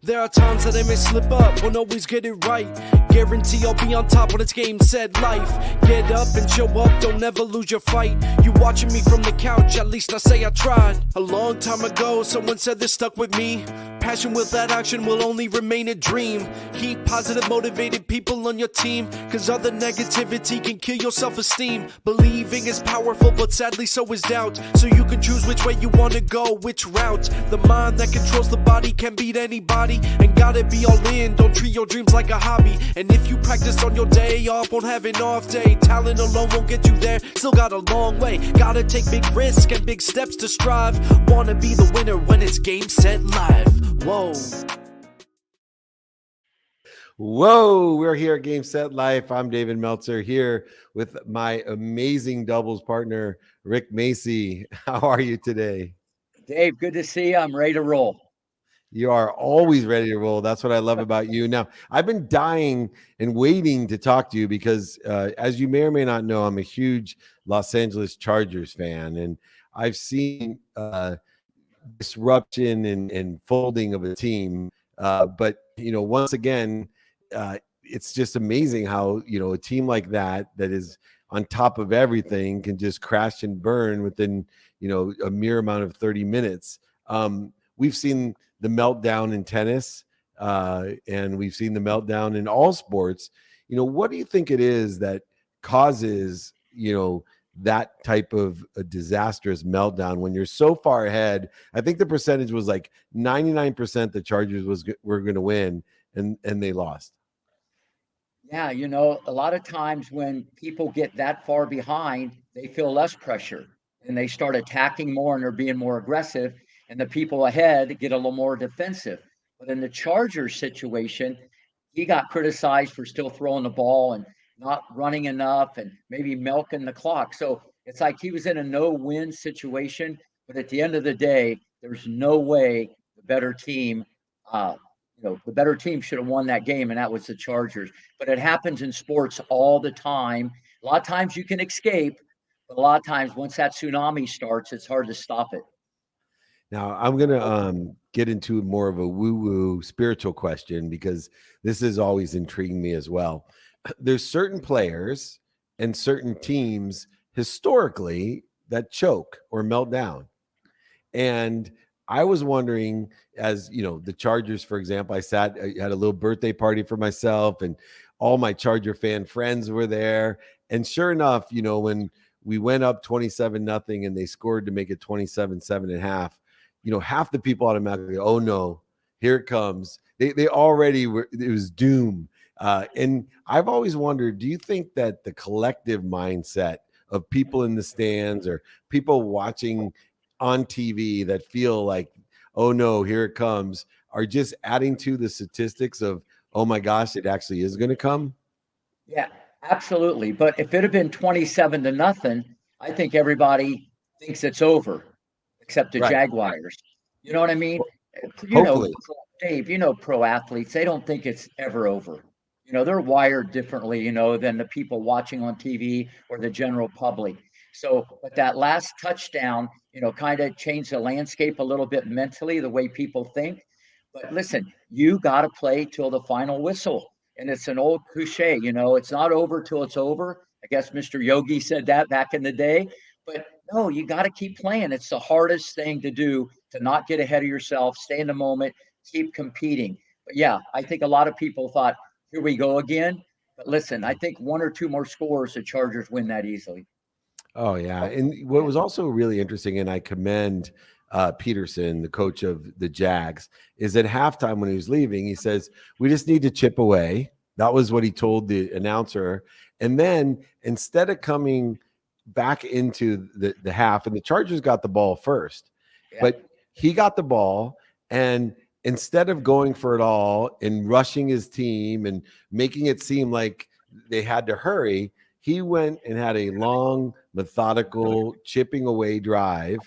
There are times that I may slip up, won't always get it right. Guarantee I'll be on top when it's game, set, life. Get up and show up, don't ever lose your fight. You watching me from the couch, at least I say I tried. A long time ago, someone said this stuck with me. Passion without action will only remain a dream. Keep positive, motivated people on your team, cause other negativity can kill your self-esteem. Believing is powerful, but sadly so is doubt. So you can choose which way you wanna go, which route. The mind that controls the body can beat anybody, and gotta be all in, don't treat your dreams like a hobby. And if you practice on your day off, won't have an off day. Talent alone won't get you there, still got a long way. Gotta take big risks and big steps to strive. Wanna be the winner when it's game, set, live. Whoa. Whoa, we're here at Game Set Life. I'm David Meltzer here with my amazing doubles partner, Rick Macci. How are you today? Dave, good to see you. I'm ready to roll. You are always ready to roll. That's what I love about you. Now, I've been dying and waiting to talk to you because, as you may or may not know, I'm a huge Los Angeles Chargers fan, and I've seen disruption and folding of a team. But, once again, it's just amazing how, a team like that is on top of everything can just crash and burn within, a mere amount of 30 minutes. We've seen the meltdown in tennis, and we've seen the meltdown in all sports. What do you think it is that causes, that type of a disastrous meltdown when you're so far ahead? I think the percentage was like 99% the Chargers were going to win, and they lost. Yeah, a lot of times when people get that far behind, they feel less pressure and they start attacking more and they're being more aggressive, and the people ahead get a little more defensive. But in the Chargers situation, he got criticized for still throwing the ball and not running enough and maybe milking the clock. So it's like he was in a no-win situation. But at the end of the day, there's no way the better team, should have won that game, and that was the Chargers. But it happens in sports all the time. A lot of times you can escape, but a lot of times once that tsunami starts, it's hard to stop it. Now, I'm going to get into more of a woo-woo spiritual question because this has always intrigued me as well. There's certain players and certain teams historically that choke or melt down. And I was wondering, as the Chargers, for example, I had a little birthday party for myself and all my Charger fan friends were there. And sure enough, when we went up 27-0 and they scored to make it 27-7 at half, half the people automatically, oh no, here it comes. They already were, it was doom. And I've always wondered, do you think that the collective mindset of people in the stands or people watching on TV that feel like, oh no, here it comes, are just adding to the statistics of, oh my gosh, it actually is going to come? Yeah, absolutely. But if it had been 27-0, I think everybody thinks it's over, except the Jaguars. You know what I mean? Hopefully. Dave, pro athletes, they don't think it's ever over. They're wired differently, than the people watching on TV or the general public. So, but that last touchdown, kind of changed the landscape a little bit mentally, the way people think. But listen, you got to play till the final whistle. And it's an old cliche, it's not over till it's over. I guess Mr. Yogi said that back in the day. But no, you got to keep playing. It's the hardest thing to do, to not get ahead of yourself, stay in the moment, keep competing. But yeah, I think a lot of people thought, here we go again. But listen, I think one or two more scores, the Chargers win that easily. Oh, yeah. And what was also really interesting, and I commend Peterson, the coach of the Jags, is at halftime when he was leaving, he says, we just need to chip away. That was what he told the announcer. And then instead of coming back into the half, and the Chargers got the ball first, but he got the ball, and instead of going for it all and rushing his team and making it seem like they had to hurry, he went and had a long, methodical, chipping away drive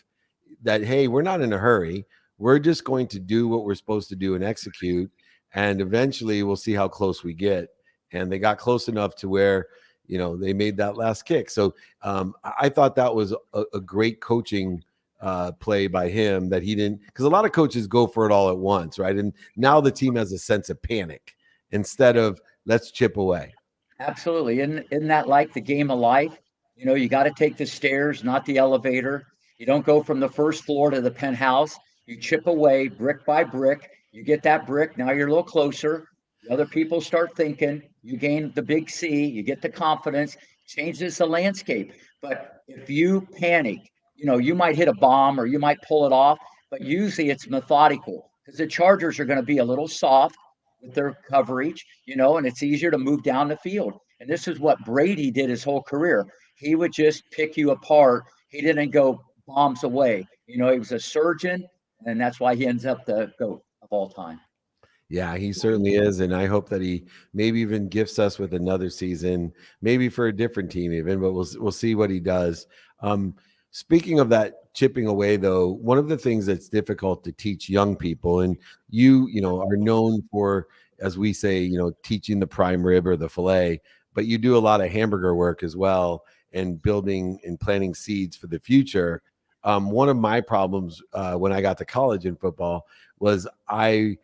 that, hey, we're not in a hurry. We're just going to do what we're supposed to do and execute. And eventually we'll see how close we get. And they got close enough to where, they made that last kick. So I thought that was a great coaching play by him that he didn't, because a lot of coaches go for it all at once, right? And now the team has a sense of panic instead of let's chip away. Absolutely. Isn't that like the game of life? You got to take the stairs, not the elevator. You don't go from the first floor to the penthouse. You chip away brick by brick. You get that brick. Now you're a little closer. The other people start thinking. You gain the big C. You get the confidence. Changes the landscape. But if you panic, you might hit a bomb or you might pull it off. But usually it's methodical because the Chargers are going to be a little soft with their coverage, and it's easier to move down the field. And this is what Brady did his whole career. He would just pick you apart. He didn't go bombs away. He was a surgeon, and that's why he ends up the GOAT of all time. Yeah, he certainly is. And I hope that he maybe even gifts us with another season, maybe for a different team even, but we'll see what he does. Speaking of that chipping away, though, one of the things that's difficult to teach young people, and you are known for, as we say, teaching the prime rib or the fillet, but you do a lot of hamburger work as well and building and planting seeds for the future. One of my problems when I got to college in football was I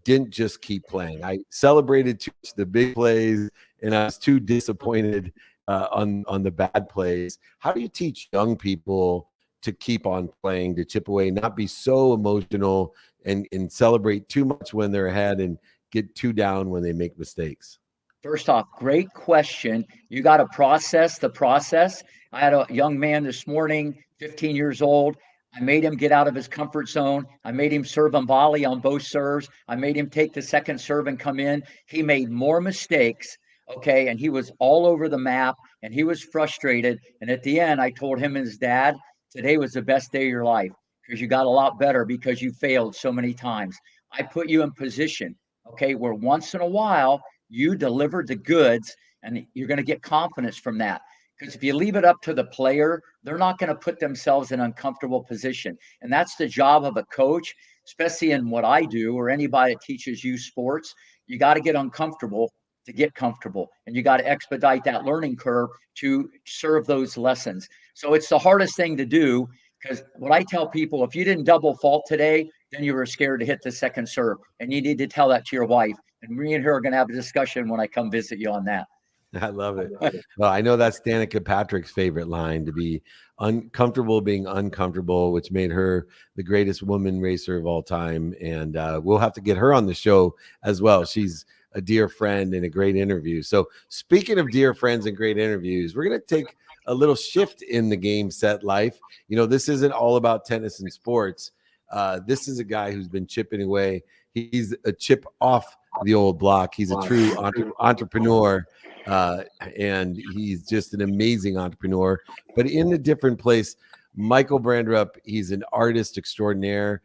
didn't just keep playing. I celebrated too much the big plays, and I was too disappointed on the bad plays. How do you teach young people to keep on playing, to chip away, not be so emotional and celebrate too much when they're ahead and get too down when they make mistakes? First off, great question. You got to process the process. I had a young man this morning, 15 years old. I made him get out of his comfort zone. I made him serve on volley on both serves. I made him take the second serve and come in. He made more mistakes, okay, and he was all over the map, and he was frustrated. And at the end, I told him and his dad, today was the best day of your life because you got a lot better because you failed so many times. I put you in position, okay, where once in a while you delivered the goods, and you're going to get confidence from that. Because if you leave it up to the player, they're not going to put themselves in an uncomfortable position. And that's the job of a coach, especially in what I do or anybody that teaches you sports. You got to get uncomfortable to get comfortable. And you got to expedite that learning curve to serve those lessons. So it's the hardest thing to do because what I tell people, if you didn't double fault today, then you were scared to hit the second serve. And you need to tell that to your wife. And me and her are going to have a discussion when I come visit you on that. I love it. Well, I know that's Danica Patrick's favorite line, to be uncomfortable being uncomfortable, which made her the greatest woman racer of all time. And we'll have to get her on the show as well. She's a dear friend and a great interview. So speaking of dear friends and great interviews, we're going to take a little shift in the game set life. This isn't all about tennis and sports. This is a guy who's been chipping away. He's a chip off the old block. He's a true entrepreneur. And he's just an amazing entrepreneur, but in a different place. Michael Brandrup, he's an artist extraordinaire.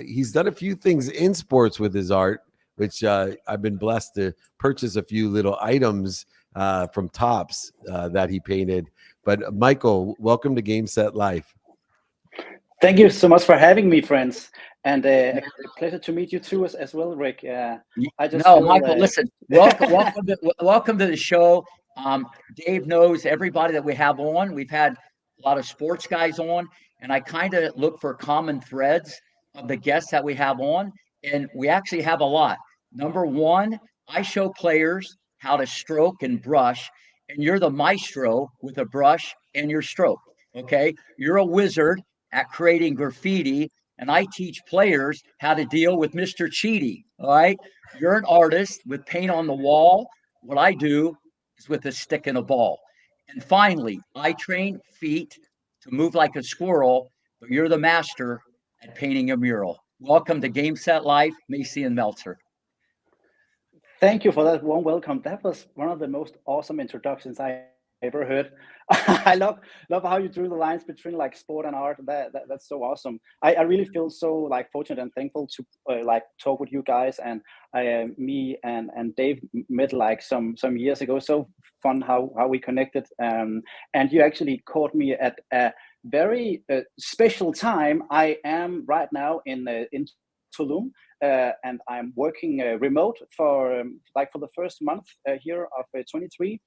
He's done a few things in sports with his art, which I've been blessed to purchase a few little items from Tops that he painted. But Michael, welcome to Game Set Life. Thank you so much for having me, friends. And a pleasure to meet you too as well, Rick. Michael, listen, welcome to the show. Dave knows everybody that we have on. We've had a lot of sports guys on, and I kind of look for common threads of the guests that we have on, and we actually have a lot. Number one, I show players how to stroke and brush, and you're the maestro with a brush and your stroke, okay? You're a wizard at creating graffiti, and I teach players how to deal with Mr. Cheaty. All right. You're an artist with paint on the wall. What I do is with a stick and a ball. And finally, I train feet to move like a squirrel, but you're the master at painting a mural. Welcome to Game Set Life, Macy and Meltzer. Thank you for that warm welcome. That was one of the most awesome introductions I ever heard. I love how you drew the lines between like sport and art. That's so awesome. I really feel so like fortunate and thankful to like talk with you guys. And me and Dave met like some years ago. So fun how we connected. And you actually caught me at a very special time. I am right now in Tulum. And I'm working remote for the first month here of 23.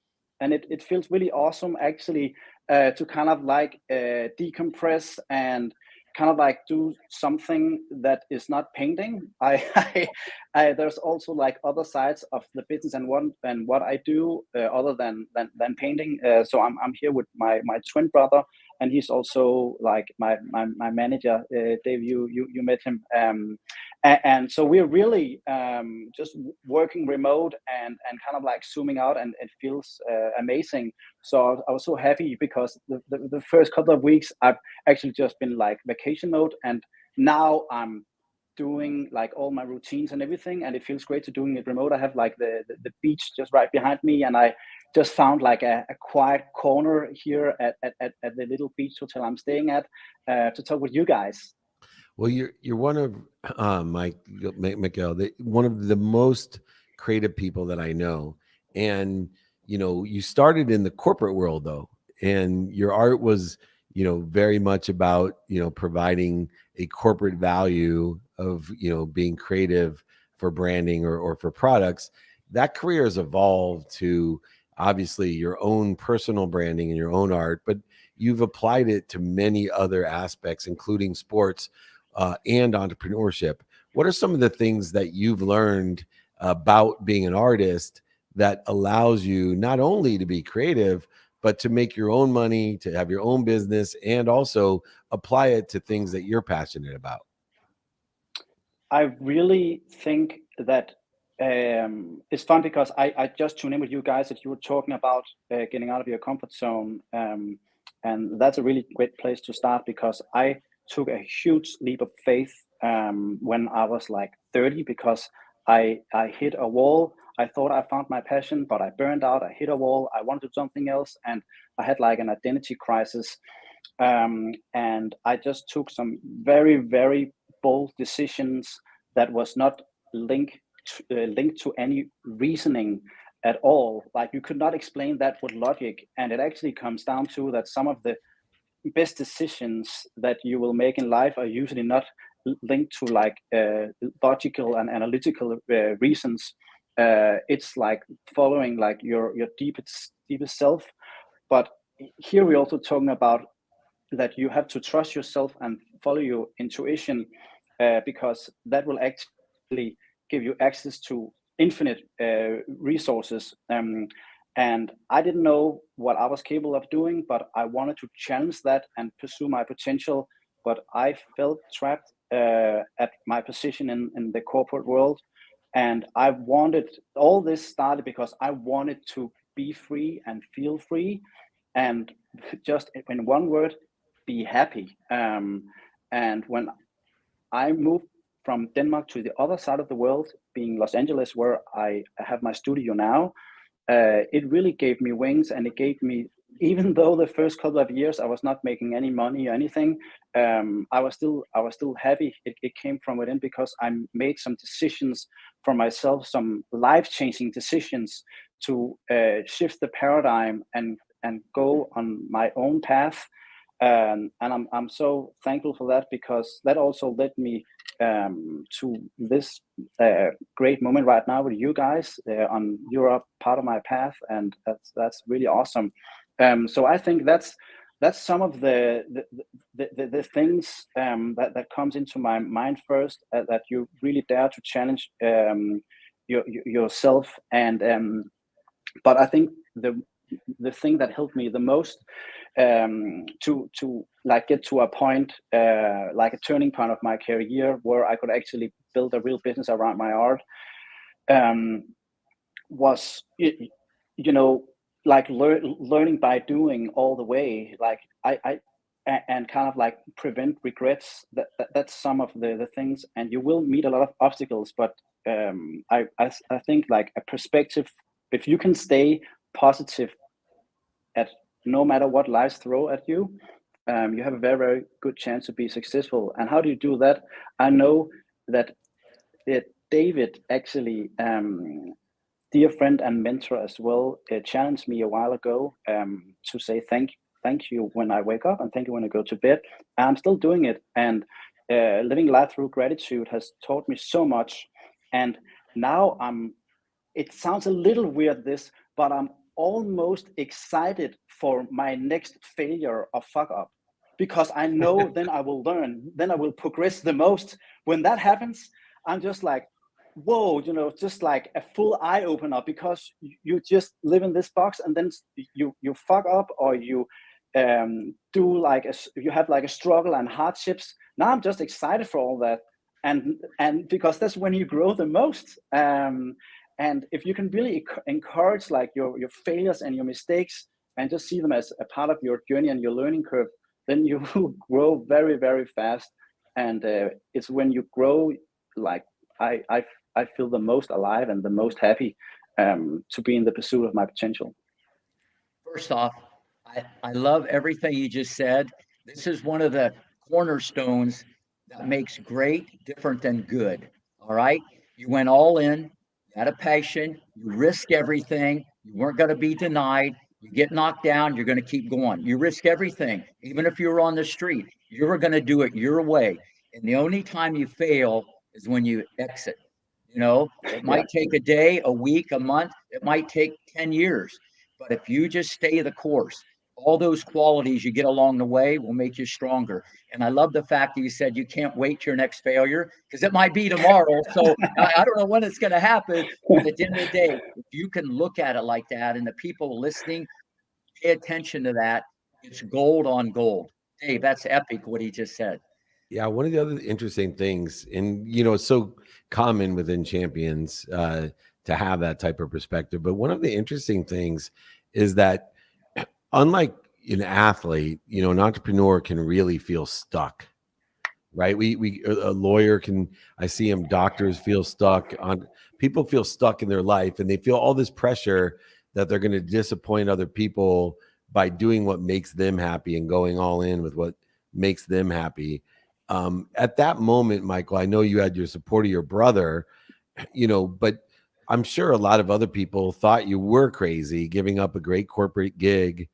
And it feels really awesome actually to kind of like decompress and kind of like do something that is not painting. There's also like other sides of the business and what I do other than painting. So I'm here with my twin brother, and he's also like my manager. Dave, you met him, and so we're really just working remote and kind of like zooming out, and it feels amazing. So I was so happy because the first couple of weeks I've actually just been like vacation mode, and now I'm doing like all my routines and everything, and it feels great to doing it remote. I have like the beach just right behind me, and I just found like a quiet corner here at the little beach hotel I'm staying at to talk with you guys. Well, you're one of Miguel, one of the most creative people that I know, and you started in the corporate world though, and your art was very much about providing a corporate value of being creative for branding or for products. That career has evolved to obviously your own personal branding and your own art, but you've applied it to many other aspects, including sports and entrepreneurship. What are some of the things that you've learned about being an artist that allows you not only to be creative, but to make your own money, to have your own business, and also apply it to things that you're passionate about? I really think that it's fun because I just tuned in with you guys that you were talking about getting out of your comfort zone. And that's a really great place to start because I took a huge leap of faith when I was like 30 because I hit a wall. I thought I found my passion, but I burned out. I hit a wall. I wanted to do something else. And I had like an identity crisis. And I just took some very, very bold decisions that was not linked to any reasoning at all. Like you could not explain that with logic, and it actually comes down to that some of the best decisions that you will make in life are usually not linked to like logical and analytical reasons. It's like following like your deepest self. But here we're also talking about that you have to trust yourself and follow your intuition because that will actually give you access to infinite resources. And I didn't know what I was capable of doing, but I wanted to challenge that and pursue my potential. But I felt trapped at my position in the corporate world. And I wanted, all this started because I wanted to be free and feel free. And just in one word, be happy. And when I moved from Denmark to the other side of the world, being Los Angeles, where I have my studio now, it really gave me wings, and it gave me, even though the first couple of years I was not making any money or anything, I was still happy. It came from within because I made some decisions for myself, some life-changing decisions to shift the paradigm and go on my own path. And I'm so thankful for that because that also led me to this great moment right now with you guys. On you're a part of my path, and that's really awesome. So I think that's some of the things that comes into my mind first, that you really dare to challenge yourself. And but I think the thing that helped me the most to like get to a point, like a turning point of my career where I could actually build a real business around my art, was like learning by doing all the way. Like I and kind of like prevent regrets. That's some of the things, and you will meet a lot of obstacles, but I think like a perspective, if you can stay positive at no matter what lives throw at you, you have a very, very good chance to be successful. And how do you do that? I know that David actually, dear friend and mentor as well, challenged me a while ago to say thank you when I wake up and thank you when I go to bed. And I'm still doing it. And living life through gratitude has taught me so much. And now it sounds a little weird, this, but I'm almost excited for my next failure or fuck up. because I know then I will learn, then I will progress the most. When that happens, I'm just like, whoa, just like a full eye opener, because you just live in this box, and then you fuck up, or you do like you have like a struggle and hardships. Now I'm just excited for all that, and because that's when you grow the most. And if you can really encourage like your failures and your mistakes, and just see them as a part of your journey and your learning curve, then you will grow very, very fast. And it's when you grow, like I feel the most alive and the most happy to be in the pursuit of my potential. First off, I love everything you just said. This is one of the cornerstones that makes great different than good. All right. You went all in, you had a passion, you risk everything, you weren't going to be denied. You get knocked down, you're going to keep going. You risk everything, even if you were on the street, you were going to do it your way. And the only time you fail is when you exit. It Yeah. might take a day, a week, a month, it might take 10 years. But if you just stay the course, all those qualities you get along the way will make you stronger. And I love the fact that you said you can't wait to your next failure, because it might be tomorrow. So I don't know when it's going to happen. But at the end of the day, if you can look at it like that, and the people listening pay attention to that, it's gold on gold. Dave, that's epic what he just said. Yeah, one of the other interesting things, and it's so common within champions to have that type of perspective. But one of the interesting things is that, unlike an athlete, an entrepreneur can really feel stuck, right? We a lawyer can, I see him, doctors feel stuck, on people feel stuck in their life, and they feel all this pressure that they're going to disappoint other people by doing what makes them happy and going all in with what makes them happy. At that moment, Michael, I know you had your support of your brother, but I'm sure a lot of other people thought you were crazy, giving up a great corporate gig,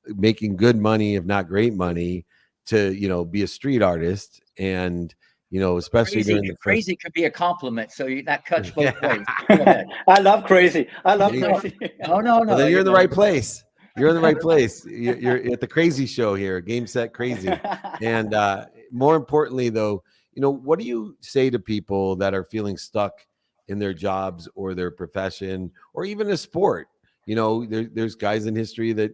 making good money, if not great money, to, be a street artist. And, especially during the crazy could be a compliment. So that cuts both ways. Go ahead. I love crazy. I love No, crazy. no. Well, then you're in the right place. You're in the right place. You're at the crazy show here, Game Set Crazy. And more importantly, though, what do you say to people that are feeling stuck in their jobs or their profession or even a sport? There's guys in history that,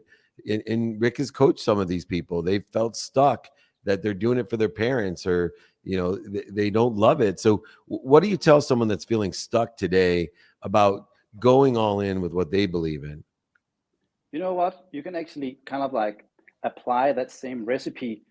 and Rick has coached some of these people. They felt stuck, that they're doing it for their parents, or they don't love it. So what do you tell someone that's feeling stuck today about going all in with what they believe in? You know what? You can actually kind of like apply that same recipe,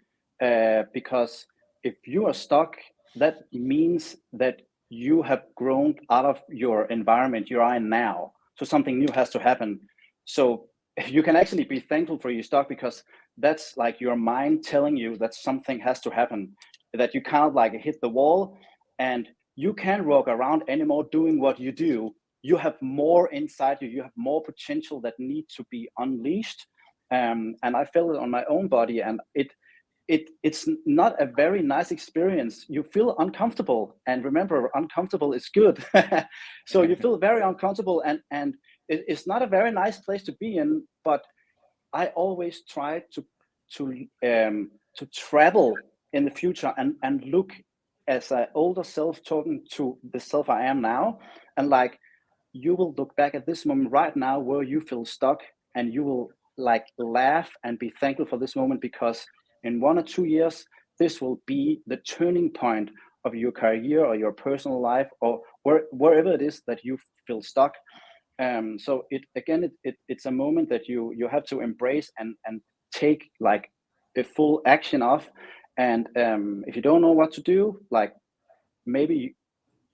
because if you are stuck, that means that you have grown out of your environment you are in now. So something new has to happen. So you can actually be thankful for your stuck, because that's like your mind telling you that something has to happen, that you can't like hit the wall and you can't walk around anymore doing what you do. You have more inside you. You have more potential that need to be unleashed. And I felt it on my own body, and it's not a very nice experience. You feel uncomfortable, and remember, uncomfortable is good. So you feel very uncomfortable, and it's not a very nice place to be in. But I always try to travel in the future and look as an older self talking to the self I am now, and like, you will look back at this moment right now where you feel stuck, and you will like laugh and be thankful for this moment, because in 1 or 2 years, this will be the turning point of your career or your personal life, or wherever it is that you feel stuck. So it's a moment that you have to embrace and take like a full action of. And if you don't know what to do, like maybe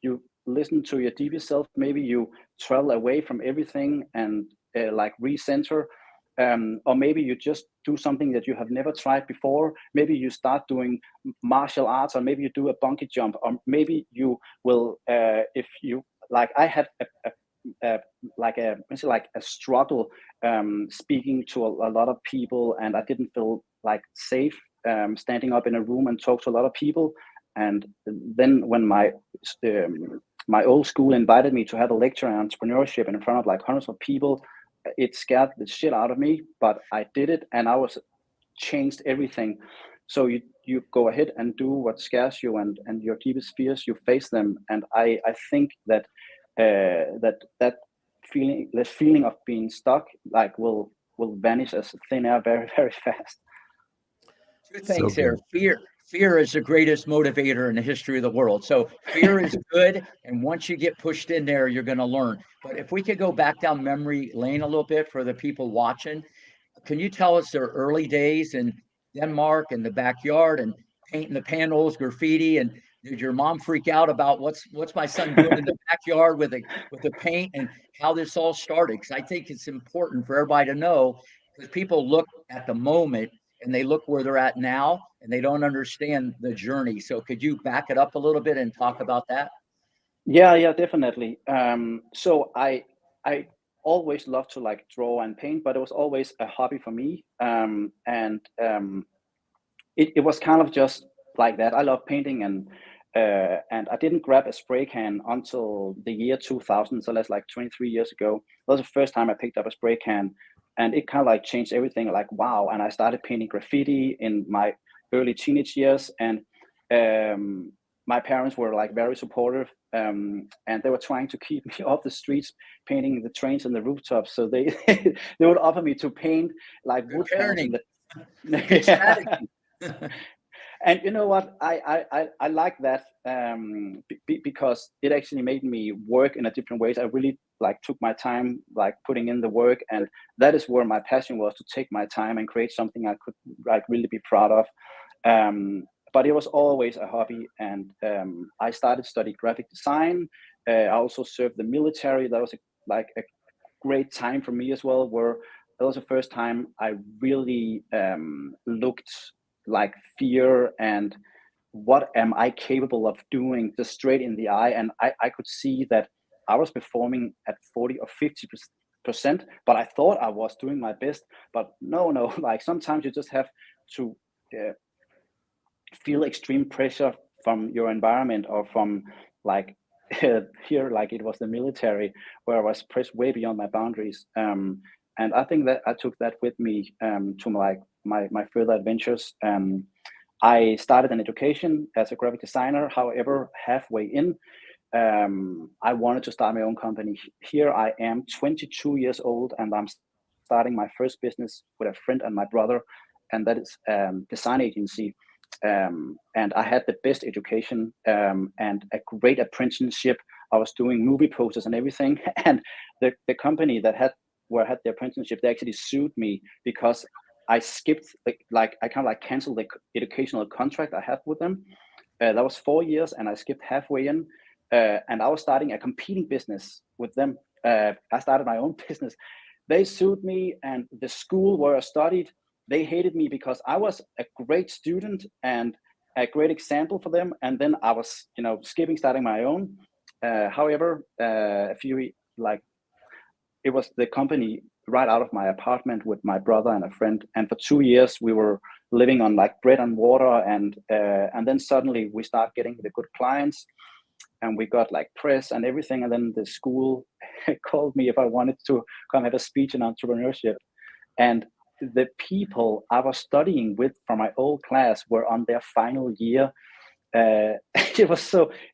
you listen to your deeper self, maybe you travel away from everything and like recenter, or maybe you just do something that you have never tried before. Maybe you start doing martial arts, or maybe you do a bungee jump, or maybe you will if you like, I had a struggle speaking to a lot of people, and I didn't feel like safe standing up in a room and talk to a lot of people. And then when my old school invited me to have a lecture on entrepreneurship in front of like hundreds of people, it scared the shit out of me, but I did it, and I was changed everything. So you go ahead and do what scares you, and your deepest fears, you face them. And I think that that feeling of being stuck, like, will vanish as thin air very, very fast. Two So things here. good. Fear is the greatest motivator in the history of the world. So fear is good, and once you get pushed in there, you're going to learn. But if we could go back down memory lane a little bit for the people watching, can you tell us their early days in Denmark and the backyard and painting the panels, graffiti, and did your mom freak out about what's my son doing in the backyard with the paint, and how this all started? Because I think it's important for everybody to know, because people look at the moment and they look where they're at now and they don't understand the journey. So could you back it up a little bit and talk about that? Yeah, definitely. So I always loved to like draw and paint, but it was always a hobby for me. It was kind of just like that. I love painting, and I didn't grab a spray can until the year 2000. So that's like 23 years ago. That was the first time I picked up a spray can, and it kind of like changed everything. Like, wow! And I started painting graffiti in my early teenage years, and my parents were like very supportive, and they were trying to keep me off the streets painting the trains and the rooftops. So they they would offer me to paint like Good wood panels in parenting. the Good yeah. strategy. And you know what, I like that, because it actually made me work in a different ways. I really like took my time like putting in the work, and that is where my passion was, to take my time and create something I could like really be proud of. But it was always a hobby, and I started studying graphic design. I also served the military. That was like a great time for me as well, where that was the first time I really looked like fear and what am I capable of doing just straight in the eye. And I could see that I was performing at 40 or 50%, but I thought I was doing my best. But no, like sometimes you just have to uh, feel extreme pressure from your environment, or from like here, like it was the military, where I was pressed way beyond my boundaries. And I think that I took that with me to my further adventures. I started an education as a graphic designer. However, halfway in, I wanted to start my own company. Here I am, 22 years old, and I'm starting my first business with a friend and my brother, and that is design agency. And I had the best education and a great apprenticeship. I was doing movie posters and everything. And the company that had where I had the apprenticeship, they actually sued me because I skipped like I kind of like canceled the educational contract I had with them. That was 4 years, and I skipped halfway in. And I was starting a competing business with them. I started my own business. They sued me, and the school where I studied, they hated me because I was a great student and a great example for them. And then I was, skipping, starting my own. However, a few like it was the company right out of my apartment with my brother and a friend, and for 2 years we were living on like bread and water, and then suddenly we start getting the good clients, and we got like press and everything, and then the school called me if I wanted to come have a speech in entrepreneurship. And the people I was studying with from my old class were on their final year. It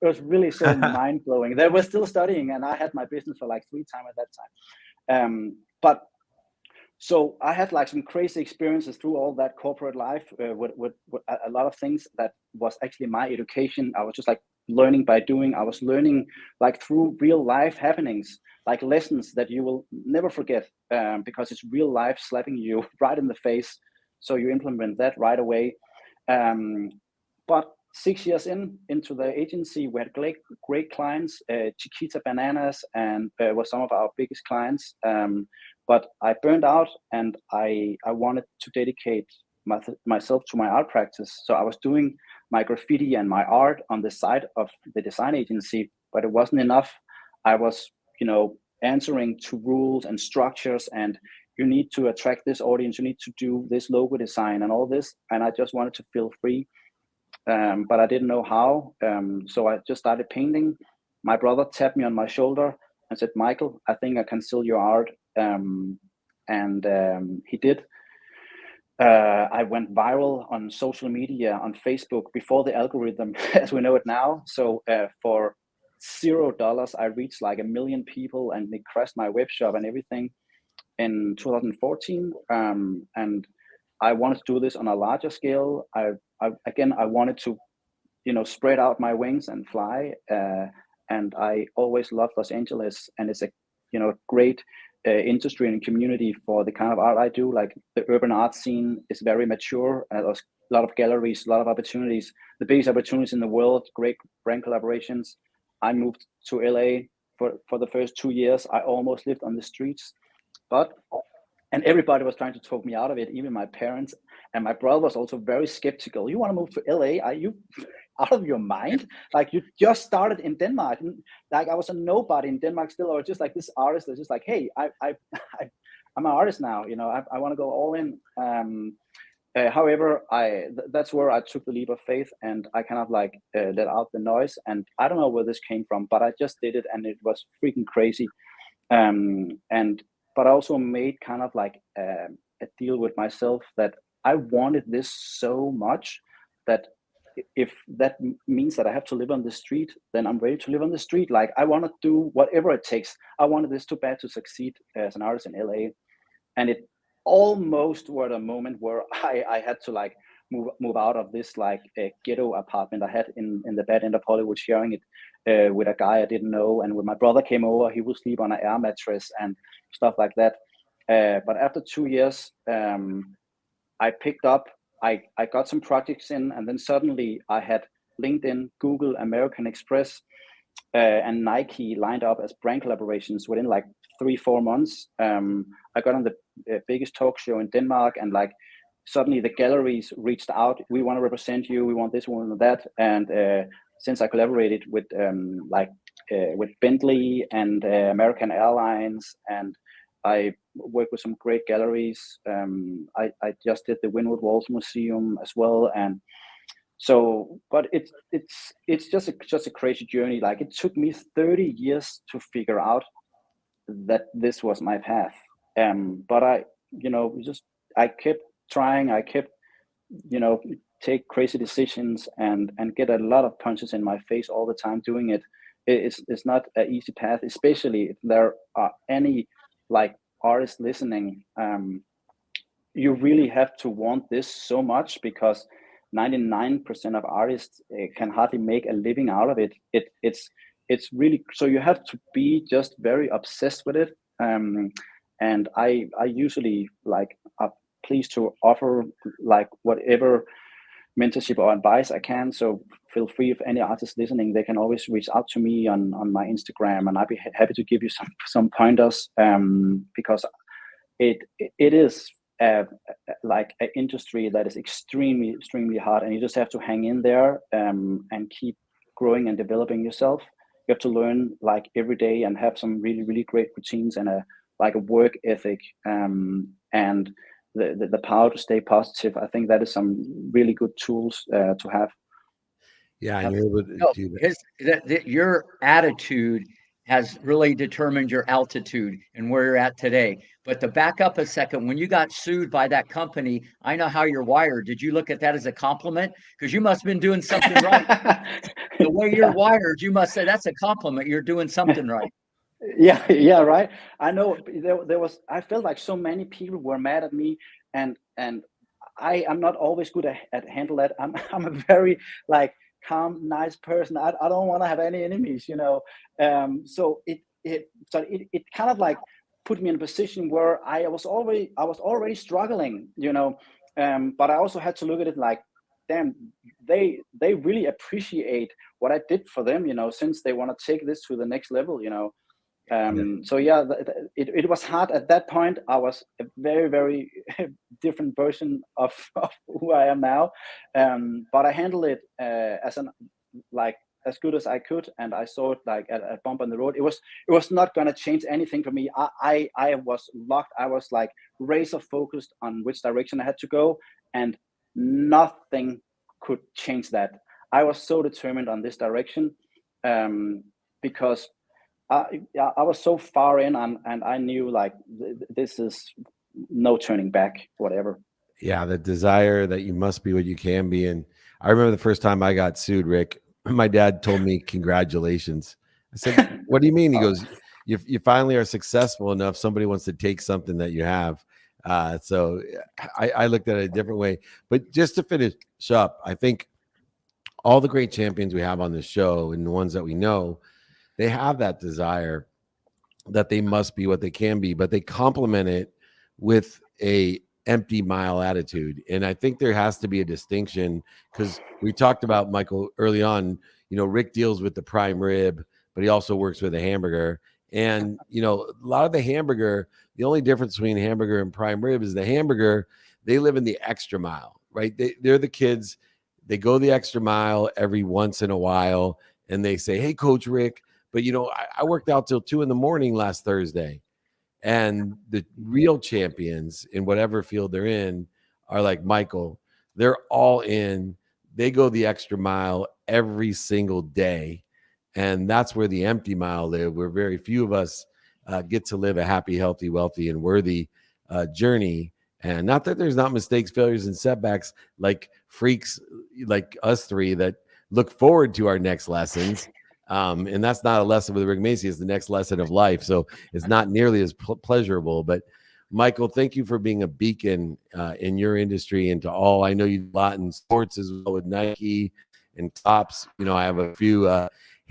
was really so mind blowing. They were still studying, and I had my business for like 3 times at that time. But so I had like some crazy experiences through all that corporate life, with a lot of things that was actually my education. I was just like learning by doing. I was learning like through real life happenings, like lessons that you will never forget, because it's real life slapping you right in the face. So you implement that right away. But 6 years into the agency, we had great clients. Chiquita Bananas and was some of our biggest clients. But I burned out, and I wanted to dedicate myself to my art practice. So I was doing my graffiti and my art on the side of the design agency, but it wasn't enough. I was, answering to rules and structures, and you need to attract this audience, you need to do this logo design and all this. And I just wanted to feel free. But I didn't know how. So I just started painting. My brother tapped me on my shoulder and said, "Michael, I think I can sell your art." And he did. I went viral on social media, on Facebook, before the algorithm as we know it now. So for $0, I reached like 1 million people, and they crashed my web shop and everything in 2014. And I wanted to do this on a larger scale. I wanted to, spread out my wings and fly. And I always loved Los Angeles, and it's a, great industry and community for the kind of art I do. Like, the urban art scene is very mature. There's a lot of galleries, a lot of opportunities, the biggest opportunities in the world, great brand collaborations. I moved to LA for the first 2 years. I almost lived on the streets, and everybody was trying to talk me out of it, even my parents. And my brother was also very skeptical. You want to move to LA? Are you out of your mind? Like, you just started in Denmark. Like, I was a nobody in Denmark still, or just like this artist that's just like, hey, I'm an artist now. I want to go all in. However, that's where I took the leap of faith, and I kind of like let out the noise. And I don't know where this came from, but I just did it, and it was freaking crazy. But I also made kind of like a deal with myself that I wanted this so much that if that means that I have to live on the street, then I'm ready to live on the street. Like, I want to do whatever it takes. I wanted this too bad to succeed as an artist in LA. And it almost were a moment where I had to like move out of this like a ghetto apartment I had in the bad end of Hollywood, sharing it with a guy I didn't know. And when my brother came over, he would sleep on an air mattress and stuff like that. But after 2 years, I picked up, I got some projects in, and then suddenly I had LinkedIn, Google, American Express, and Nike lined up as brand collaborations within like 3-4 months. I got on the biggest talk show in Denmark, and like suddenly the galleries reached out. We want to represent you. We want this, we want that. And since I collaborated with Bentley and American Airlines, and I work with some great galleries. I just did the Wynwood Walls Museum as well, and so. But it's just a crazy journey. Like, it took me 30 years to figure out that this was my path. But I kept trying. I kept take crazy decisions and get a lot of punches in my face all the time doing it. It's not an easy path, especially if there are any like artists listening. You really have to want this so much, because 99% of artists can hardly make a living out of it. It's really, so you have to be just very obsessed with it. And I usually like are pleased to offer like whatever mentorship or advice I can. So feel free, if any artists listening, they can always reach out to me on my Instagram, and I'd be happy to give you some pointers, because it is like an industry that is extremely hard, and you just have to hang in there and keep growing and developing yourself. You have to learn like every day and have some really great routines and a work ethic, and the power to stay positive. I think that is some really good tools to have. Yeah, and you're able to do that. Your attitude has really determined your altitude and where you're at today. But to back up a second, when you got sued by that company, I know how you're wired. Did you look at that as a compliment? Because you must have been doing something right. The way you're wired, you must say that's a compliment. You're doing something right. Yeah, right. I know there was. I felt like so many people were mad at me, and I am not always good at handle that. I'm a very like calm, nice person. I don't want to have any enemies, So it kind of like put me in a position where I was already struggling, But I also had to look at it like, damn, they really appreciate what I did for them, since they want to take this to the next level, So yeah, it was hard at that point. I was a very different version of who I am now, but I handled it as good as I could, and I saw it like a bump on the road. It was not going to change anything for me. I was locked. I was like razor focused on which direction I had to go, and nothing could change that. I was so determined on this direction, because I was so far in, and I knew like this is no turning back, whatever. Yeah, the desire that you must be what you can be. And I remember the first time I got sued, Rick, my dad told me, congratulations. I said, what do you mean? He goes, you finally are successful enough. Somebody wants to take something that you have. So I looked at it a different way. But just to finish up, I think all the great champions we have on this show and the ones that we know, they have that desire that they must be what they can be, but they complement it with a empty mile attitude. And I think there has to be a distinction, because we talked about, Michael, early on, Rick deals with the prime rib, but he also works with a hamburger. And, a lot of the hamburger, the only difference between hamburger and prime rib is the hamburger, they live in the extra mile, right? They're the kids. They go the extra mile every once in a while. And they say, hey, Coach Rick, but I worked out till 2 a.m. last Thursday. And the real champions in whatever field they're in are like Michael. They're all in. They go the extra mile every single day. And that's where the empty mile live, where very few of us get to live a happy, healthy, wealthy, and worthy journey. And not that there's not mistakes, failures, and setbacks, like freaks like us three that look forward to our next lessons. And that's not a lesson with Rick Macci. It's the next lesson of life. So it's not nearly as pleasurable. But Michael, thank you for being a beacon in your industry and to all. I know you do a lot in sports as well with Nike and Tops. I have a few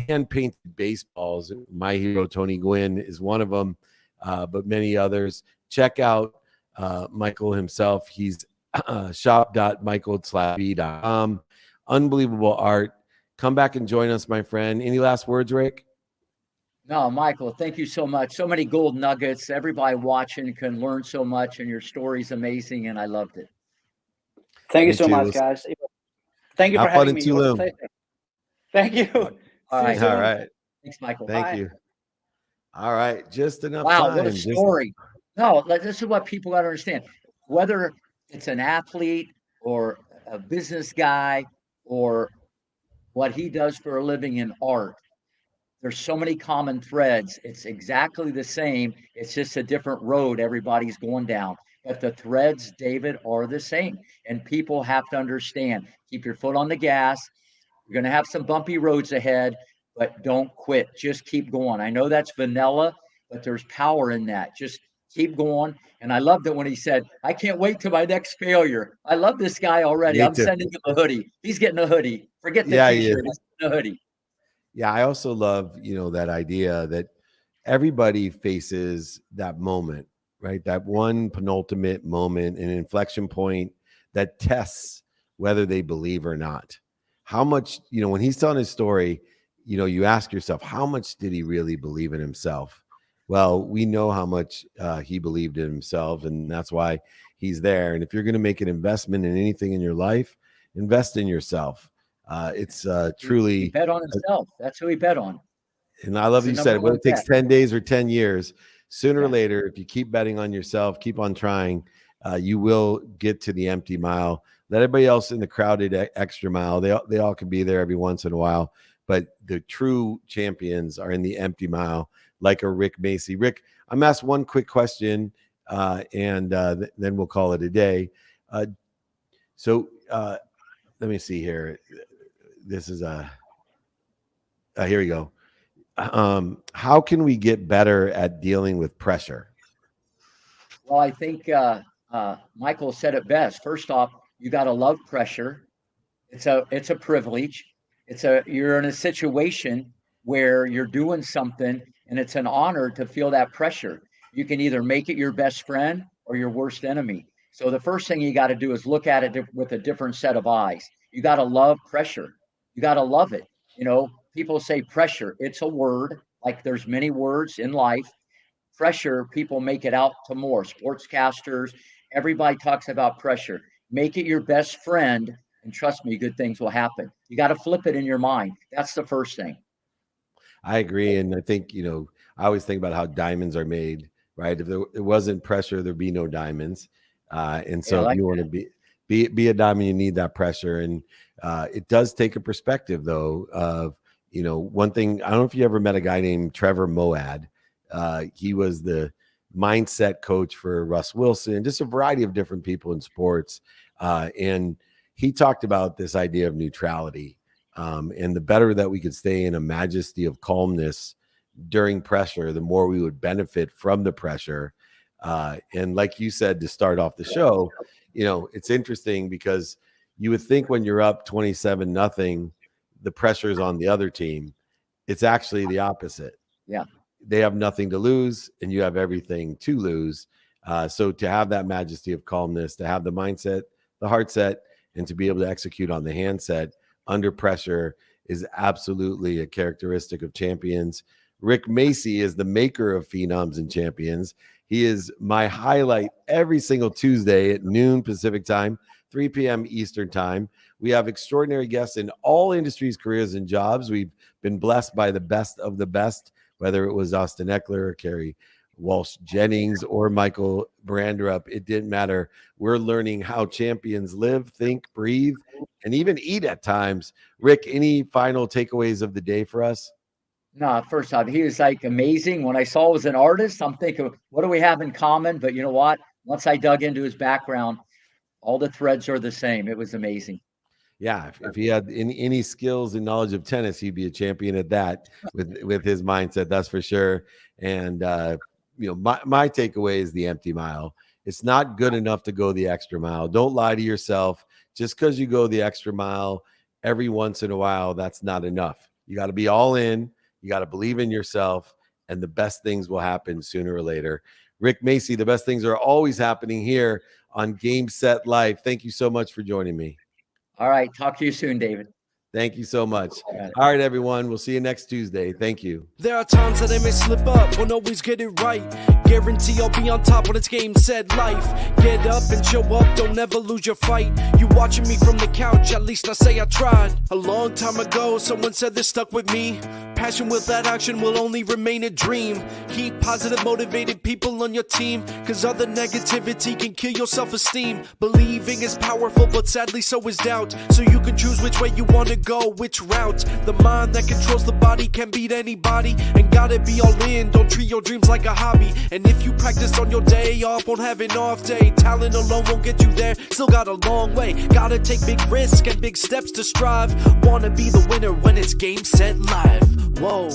hand-painted baseballs. My hero, Tony Gwynn, is one of them, but many others. Check out Michael himself. He's shop.michael-b.com. Unbelievable art. Come back and join us, my friend. Any last words, Rick? No, Michael, thank you so much. So many gold nuggets. Everybody watching can learn so much, and your story's amazing, and I loved it. Thank you so much, guys. Thank you for having me. It was a pleasure. Thank you. All right. All right. Thanks, Michael. Thank you. All right. Just enough time. Wow, what a story. No, this is what people got to understand. Whether it's an athlete or a business guy or what he does for a living in art, there's so many common threads. It's exactly the same. It's just a different road everybody's going down. But the threads, David, are the same. And people have to understand, keep your foot on the gas. You're going to have some bumpy roads ahead, but don't quit. Just keep going. I know that's vanilla, but there's power in that. Just keep going. And I loved it when he said, I can't wait till my next failure. I love this guy already. I'm sending him a hoodie. He's getting a hoodie. Forget the t-shirt. He's getting a hoodie. Yeah, I also love, that idea that everybody faces that moment, right? That one penultimate moment, an inflection point that tests whether they believe or not. How much, when he's telling his story, you ask yourself, how much did he really believe in himself? Well, we know how much he believed in himself, and that's why he's there. And if you're going to make an investment in anything in your life, invest in yourself. It's truly he bet on himself. That's who he bet on. And I love you said, whether it takes 10 days or 10 years, sooner or later, if you keep betting on yourself, keep on trying, you will get to the empty mile. Let everybody else in the crowded extra mile, they all can be there every once in a while, but the true champions are in the empty mile, like a Rick Macci. Rick, I'm asked one quick question, and then we'll call it a day. So let me see here. This is here we go. How can we get better at dealing with pressure? Well, I think Michael said it best. First off, you got to love pressure. It's a privilege. You're in a situation where you're doing something, and it's an honor to feel that pressure. You can either make it your best friend or your worst enemy. So the first thing you got to do is look at it with a different set of eyes. You got to love pressure. You got to love it. People say pressure. It's a word, like there's many words in life. Pressure, people make it out to more. Sportscasters, everybody talks about pressure. Make it your best friend, and trust me, good things will happen. You got to flip it in your mind. That's the first thing. I agree. And I think, I always think about how diamonds are made, right? If it wasn't pressure, there'd be no diamonds. And so if you want to be a diamond, you need that pressure. And it does take a perspective, though, of, one thing. I don't know if you ever met a guy named Trevor Moad. He was the mindset coach for Russ Wilson, just a variety of different people in sports. And he talked about this idea of neutrality. And the better that we could stay in a majesty of calmness during pressure, the more we would benefit from the pressure. And like you said, to start off the show, it's interesting because you would think when you're up 27-0, the pressure is on the other team. It's actually the opposite. Yeah. They have nothing to lose and you have everything to lose. So to have that majesty of calmness, to have the mindset, the heart set, and to be able to execute on the handset under pressure is absolutely a characteristic of champions. Rick Macci is the maker of phenoms and champions. He is my highlight every single Tuesday at noon Pacific time, 3 p.m. Eastern time. We have extraordinary guests in all industries, careers, and jobs. We've been blessed by the best of the best, whether it was Austin Eckler or Kerry Walsh Jennings or Michael Branderup. It didn't matter. We're learning how champions live, think, breathe, and even eat at times. Rick, any final takeaways of the day for us? No, first off, he was like amazing. When I saw he was an artist, I'm thinking, what do we have in common? But you know what? Once I dug into his background, all the threads are the same. It was amazing. Yeah, if he had any skills and knowledge of tennis, he'd be a champion at that with his mindset. That's for sure. And my takeaway is the empty mile. It's not good enough to go the extra mile. Don't lie to yourself. Just because you go the extra mile every once in a while, that's not enough. You got to be all in. You got to believe in yourself, and the best things will happen sooner or later. Rick Macci, the best things are always happening here on Game Set Live. Thank you so much for joining me. All right. Talk to you soon, David. Thank you so much. All right, everyone. We'll see you next Tuesday. Thank you. There are times that I may slip up, won't always get it right. Guarantee I'll be on top when it's game, set, life. Get up and show up, don't ever lose your fight. You watching me from the couch, at least I say I tried. A long time ago, someone said this stuck with me. Passion without action will only remain a dream. Keep positive, motivated people on your team, cause other negativity can kill your self-esteem. Believing is powerful, but sadly so is doubt. So you can choose which way you want to go, which route. The mind that controls the body can beat anybody, and gotta be all in. Don't treat your dreams like a hobby. And if you practice on your day off, won't have an off day. Talent alone won't get you there, still got a long way. Gotta take big risks and big steps to strive. Wanna be the winner when it's game, set, live. Whoa.